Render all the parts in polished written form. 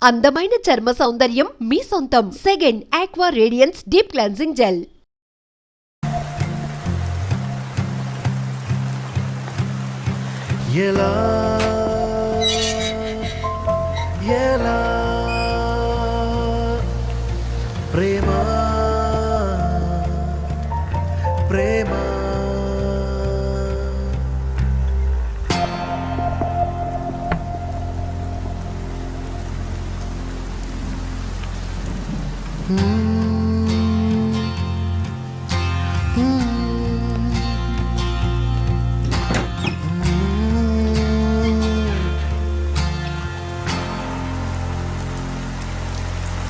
అందమైన చర్మ సౌందర్యం మీ సొంతం. Second aqua radiance deep cleansing gel. ఎలా ఎలా ప్రేమ ప్రేమ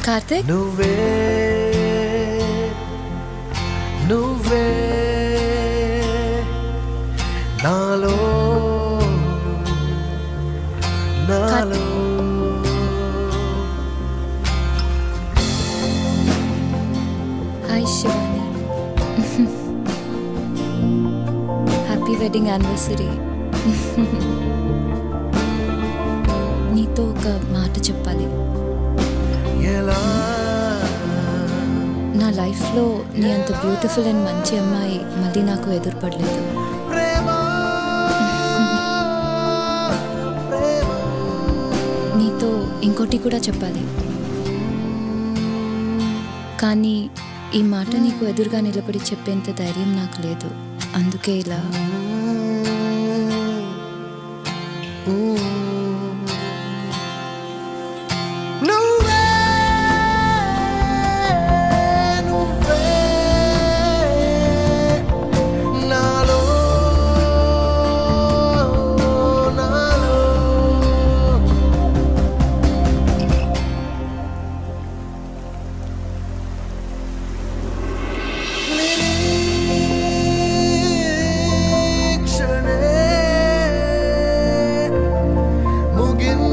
కార్తిక్, నువ్వే నువ్వే నాలో నాలో hi Shivani. Happy wedding anniversary. నీతో ఒక మాట చెప్పాలి. ఎలా నా లైఫ్లో నీ అంత బ్యూటిఫుల్ అండ్ మంచి అమ్మాయి మళ్ళీ నాకు ఎదురుపడలేదు. ప్రేమ ప్రేమ నీతో ఇంకోటి కూడా చెప్పాలి, కానీ ఈ మాట నీకు ఎదురుగా నిలబడి చెప్పేంత ధైర్యం నాకు లేదు. అందుకే ఇలా. నువ్వే నువ్వే నాలో నాలో నిరీక్షణే ముగించనా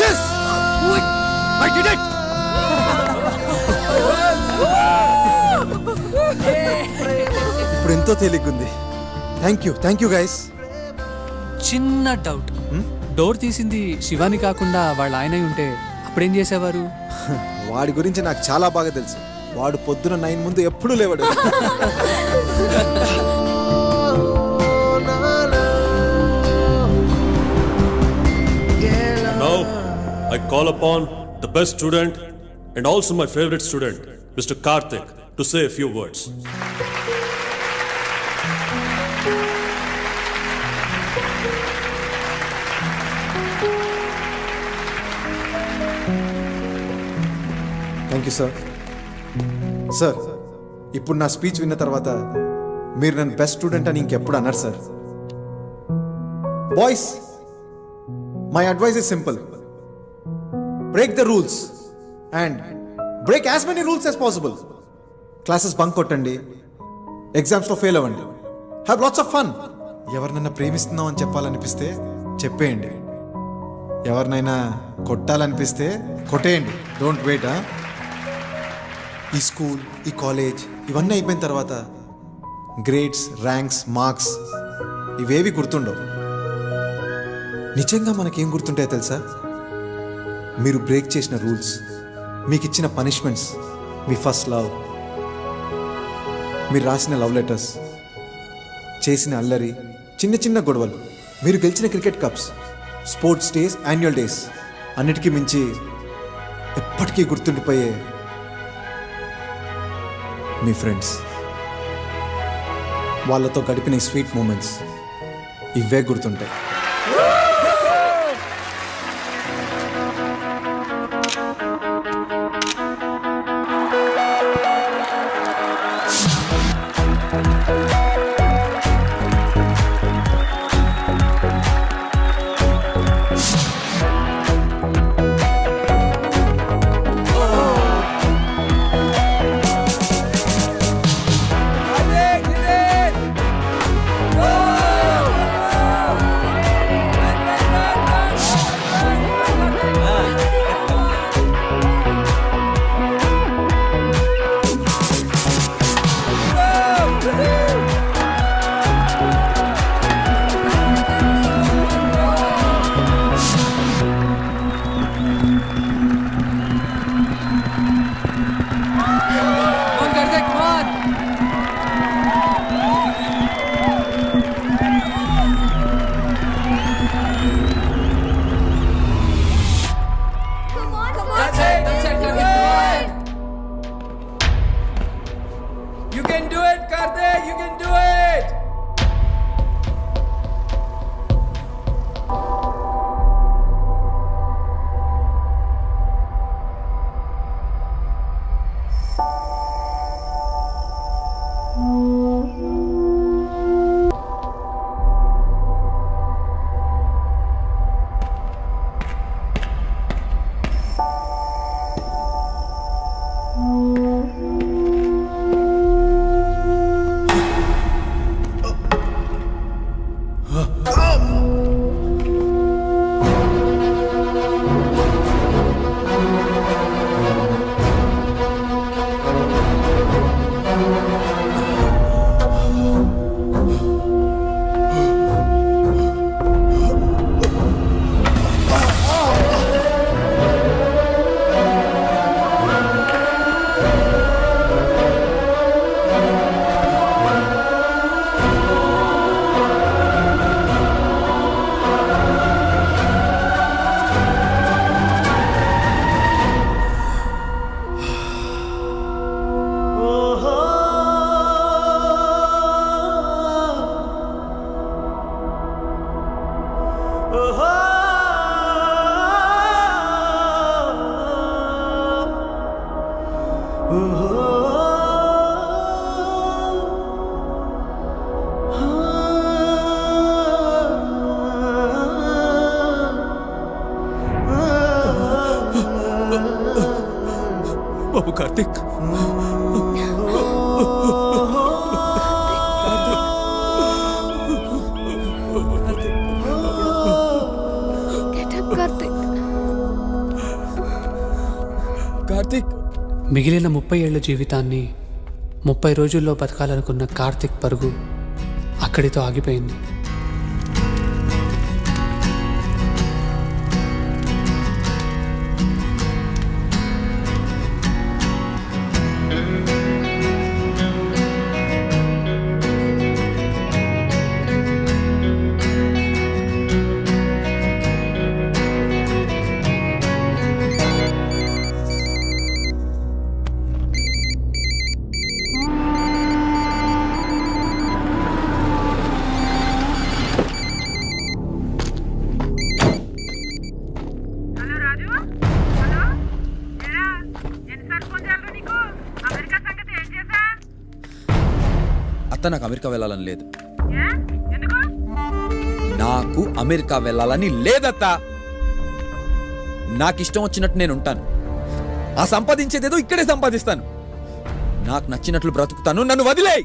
Yes! I did it! ఇప్పుడు ఎంతో తేలిగ్గుంది. Thank you guys. చిన్న డౌట్, డోర్ తీసింది శివాని కాకుండా వాళ్ళ ఆయన ఉంటే అప్పుడేం చేసేవారు? వాడి గురించి నాకు చాలా బాగా తెలుసు. వాడు పొద్దున 9 ముందు ఎప్పుడూ లేవాడు. Now, I call upon the best student and also my favorite student, Mr. Karthik, to say a few words. Thank you sir. Sir, ఇప్పుడు నా స్పీచ్ విన్న తర్వాత మీరు నన్ను బెస్ట్ స్టూడెంట్ అని ఇంకెప్పుడు అన్నారు sir. Boys, my advice is simple. Break the rules and break as many rules as possible. Classes bunk కొట్టండి, ఎగ్జామ్స్లో ఫెయిల్ అవ్వండి, హ్యావ్ లాట్స్ ఆఫ్ ఫన్. ఎవరినైనా ప్రేమిస్తున్నాం అని చెప్పాలనిపిస్తే చెప్పేయండి, ఎవరినైనా కొట్టాలనిపిస్తే కొట్టేయండి. Don't wait. ఈ స్కూల్, ఈ కాలేజ్ ఇవన్నీ అయిపోయిన తర్వాత గ్రేడ్స్, ర్యాంక్స్, మార్క్స్ ఇవేవి గుర్తుండవు. నిజంగా మనకేం గుర్తుంటాయో తెలుసా? మీరు బ్రేక్ చేసిన రూల్స్, మీకు ఇచ్చిన పనిష్మెంట్స్, మీ ఫస్ట్ లవ్, మీరు రాసిన లవ్ లెటర్స్, చేసిన అల్లరి, చిన్న చిన్న గొడవలు, మీరు గెలిచిన cricket cups, sports days, annual days, అన్నిటికీ మించి ఎప్పటికీ గుర్తుండిపోయే మీ ఫ్రెండ్స్, వాళ్ళతో గడిపిన స్వీట్ మూమెంట్స్, ఇవే గుర్తుంటాయి. can do it, Karthik. You can do it. బాబు కార్తిక్, కార్తిక్, మిగిలిన 30 ఏళ్ల జీవితాన్ని 30 రోజుల్లో బతకాలనుకున్న కార్తిక్ పరుగు అక్కడితో ఆగిపోయింది. అత్త నాకు అమెరికా వెళ్ళాలని లేదు. నాకు అమెరికా వెళ్ళాలని లేదత్తా. నాకు ఇష్టం వచ్చినట్టు నేను ఉంటాను. ఆ సంపాదించేదేదో ఇక్కడే సంపాదిస్తాను. నాకు నచ్చినట్లు బ్రతుకుతాను. నన్ను వదిలేయ్.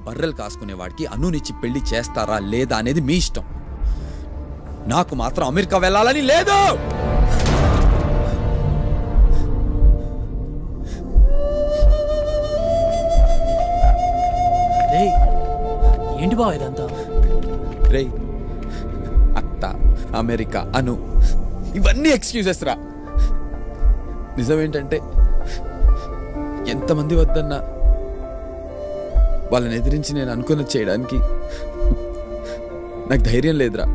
బర్రెలు కాసుకునేవాడికి అనునిచ్చి పెళ్లి చేస్తారా లేదా అనేది మీ ఇష్టం. నాకు మాత్రం అమెరికా వెళ్ళాలని లేదు. ఏంటి బావ ఇదంతా? రే, అత్త, అమెరికా, అను, ఇవన్నీ ఎక్స్క్యూజెస్ రా. నిజమేంటంటే ఎంతమంది వద్దన్నా వాళ్ళని ఎదిరించి నేను అనుకున్నది చేయడానికి నాకు ధైర్యం లేదురా.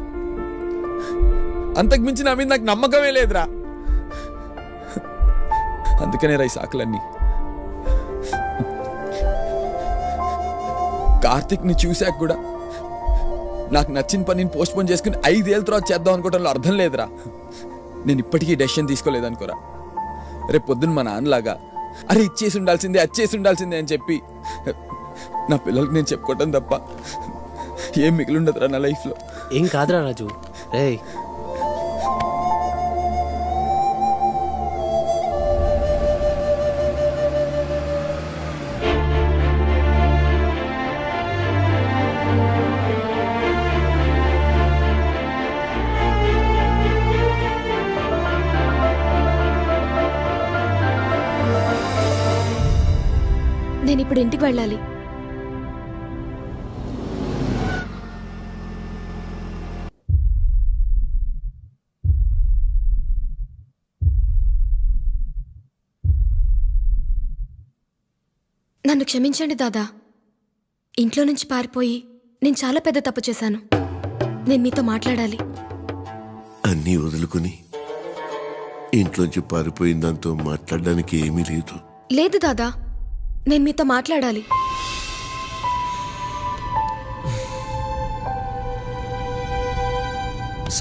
అంతకుమించి నా మీద నాకు నమ్మకమే లేదురా. అందుకనే రా ఈ సాకులన్నీ. కార్తిక్ని చూశాక కూడా నాకు నచ్చిన పనిని పోస్ట్ పోన్ చేసుకుని 5 ఏళ్ళ తర్వాత చేద్దాం అనుకోవడంలో అర్థం లేదురా. నేను ఇప్పటికీ డెసిషన్ తీసుకోలేదనుకోరా. రేపు పొద్దున్న మా నాన్నలాగా అరే ఇచ్చేసి ఉండాల్సిందే, అచ్చేసి ఉండాల్సిందే అని చెప్పి నా పిల్లలకి నేను చెప్పుకోవటం తప్ప ఏం మిగిలి ఉండదురా నా లైఫ్లో. ఏం కాదురా రాజు. రే, నేను ఇప్పుడు ఇంటికి వెళ్ళాలి. నన్ను క్షమించండి దాదా. ఇంట్లో నుంచి పారిపోయి నేను చాలా పెద్ద తప్పు చేశాను. నేను మీతో మాట్లాడాలి. అన్నీ వదులుకుని ఇంట్లోంచి పారిపోయిన దాంతో మాట్లాడడానికి ఏమీ లేదు. లేదు దాదా, నేను మీతో మాట్లాడాలి.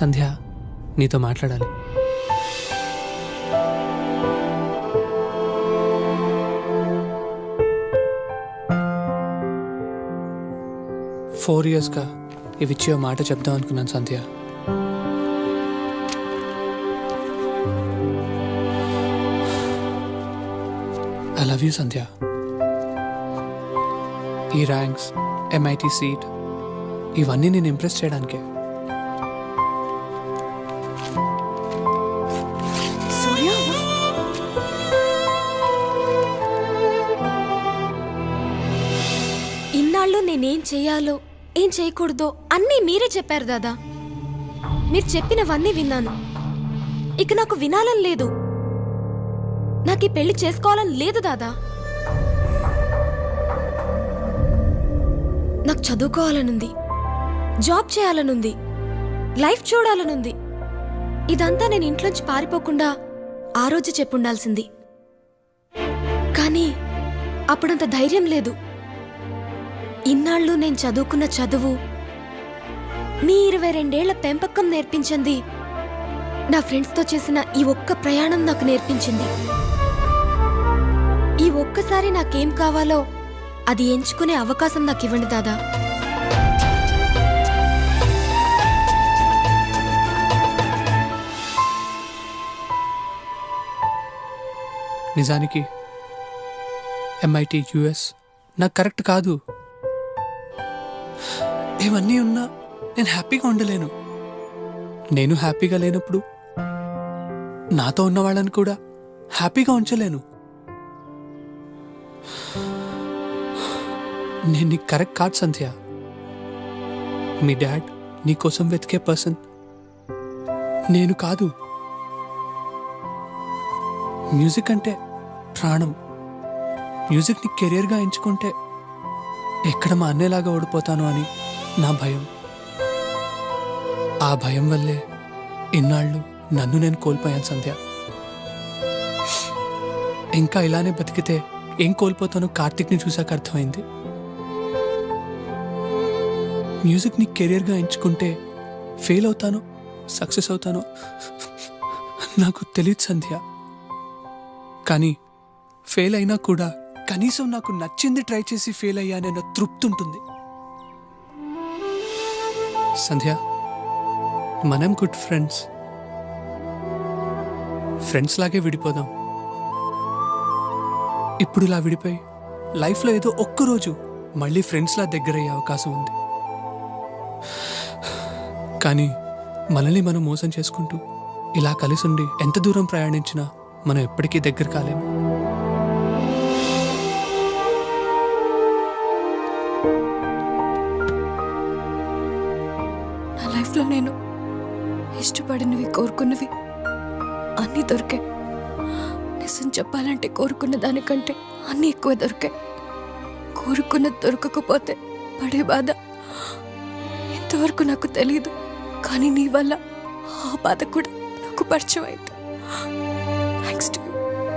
సంధ్య నీతో మాట్లాడాలి. ఫోర్ ఇయర్స్గా ఇవిచ్చే మాట చెప్దాం అనుకున్నాను సంధ్య. ఐ లవ్ యూ సంధ్య. ఈ ర్యాంక్స్, MIT సీట్ ఇవన్నీ నేను ఇంప్రెస్ చేయడానికే. ఇన్నాళ్ళు నేనేం చేయాలో ఏం చేయకూడదో అన్నీ మీరే చెప్పారు దాదా. మీరు చెప్పినవన్నీ విన్నాను. ఇక నాకు వినాలని లేదు. నాకు ఈ పెళ్లి చేసుకోవాలని లేదు దాదా. నాకు చదువుకోవాలనుంది, జాబ్ చేయాలనుంది, లైఫ్ చూడాలనుంది. ఇదంతా నేను ఇంట్లోంచి పారిపోకుండా ఆ రోజు చెప్పుండాల్సింది. కానీ అప్పుడంత ధైర్యం లేదు. ఇన్నాళ్ళు నేను చదువుకున్న చదువు, మీ 22 ఏళ్ల పెంపకం నేర్పించింది. నా ఫ్రెండ్స్తో చేసిన ఈ ఒక్క ప్రయాణం నాకు నేర్పించింది. ఈ ఒక్కసారి నాకేం కావాలో అది ఎంచుకునే అవకాశం నాకు ఇవ్వండి దాదా. నిజానికి MIT US నాకు కరెక్ట్ కాదు. ఇవన్నీ ఉన్నా నేను హ్యాపీగా ఉండలేను. నేను హ్యాపీగా లేనప్పుడు నాతో ఉన్న వాళ్ళని కూడా హ్యాపీగా ఉంచలేను. నేను నీకు కరెక్ట్ కాదు సంధ్య. మీ డాడ్ నీ కోసం వెతికే పర్సన్ నేను కాదు. మ్యూజిక్ అంటే ప్రాణం. మ్యూజిక్ని కెరియర్గా ఎంచుకుంటే ఎక్కడ మా అన్నేలాగా ఓడిపోతాను అని నా భయం. ఆ భయం వల్లే ఇన్నాళ్ళు నన్ను నేను కోల్పోయాను సంధ్య. ఇంకా ఇలానే బతికితే ఏం కోల్పోతానో కార్తిక్ని చూశాక అర్థమైంది. మ్యూజిక్ని కెరియర్గా ఎంచుకుంటే ఫెయిల్ అవుతానో సక్సెస్ అవుతానో నాకు తెలియదు సంధ్య. కానీ ఫెయిల్ అయినా కూడా కనీసం నాకు నచ్చింది ట్రై చేసి ఫెయిల్ అయ్యానన్న తృప్తి ఉంటుంది. సంధ్య, మనం గుడ్ ఫ్రెండ్స్. ఫ్రెండ్స్ లాగే విడిపోదాం. ఇప్పుడు ఇలా విడిపోయి లైఫ్లో ఏదో ఒక్కరోజు మళ్ళీ ఫ్రెండ్స్లా దగ్గరయ్యే అవకాశం ఉంది. కానీ మనల్ని మనం మోసం చేసుకుంటూ ఇలా కలిసి ఉండి ఎంత దూరం ప్రయాణించినా మనం ఎప్పటికీ దగ్గర కాలేము. నా లైఫ్లో నేను ఇష్టపడినవి, కోరుకున్నవి అన్నీ దొరికాయి. నిజం చెప్పాలంటే కోరుకున్న దానికంటే అన్నీ ఎక్కువ దొరికాయి. కోరుకున్నది దొరకకపోతే పడే బాధ ఇంతవరకు నాకు తెలియదు. కానీ నీ వల్ల ఆ బాధ కూడా నాకు పరిచయం అయింది. Thanks to